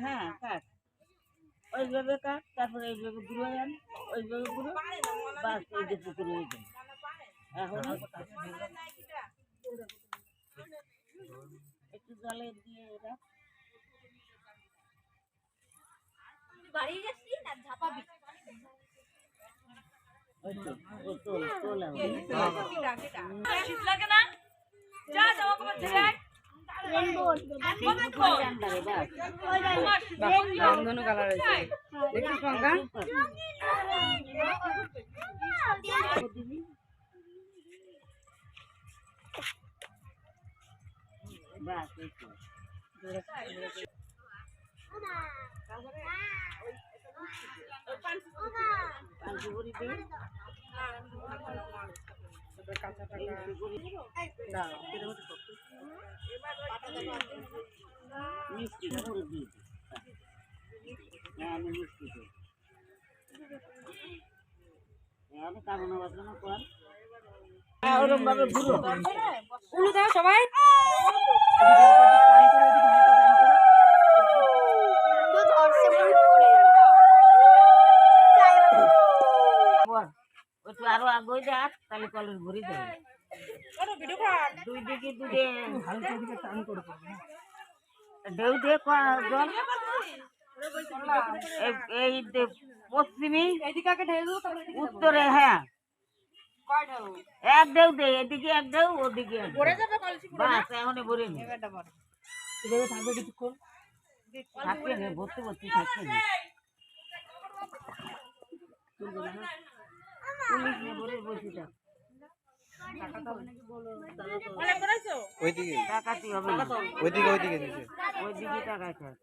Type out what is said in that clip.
হ্যাঁ কাট ওইভাবে কাট, তারপরে এইভাবে ঘুরে যান, ওইভাবে ঘুরে বাস এই যে পুকুরে হয়ে যান। এখন একটু জলে দিয়ে এরা বাড়ি যাচ্ছি না ঝাপাবি শীত লাগে না যা যাও কবে ছেড়ে ধনু কালার আছে দেখছিস পঙ্কা মিষ্টি করে দিয়ে হ্যাঁ আমি মিষ্টি দিই কারণ বাজনা কর ওরকম ভাবে ঘুরো উলু দাও সবাই একটু আরো আগে যাক তাহলে কলেজ ভরে যাবে দুই দিকে দুধে ঢেউ দিয়ে জল এই পশ্চিমী উত্তরে হ্যাঁ এক ঢেউ দে এদিকে এক ঢেউ ওদিকে বাস এখন ভরে নি থাকবে কিছুক্ষণ থাকবে না ভর্তি ভর্তি থাকবে না পুলিশ নিয়ে ভরে বসে থাক ওইদিকে টাকাতি হবে না ওইদিকে ওইদিকে টাকা থাক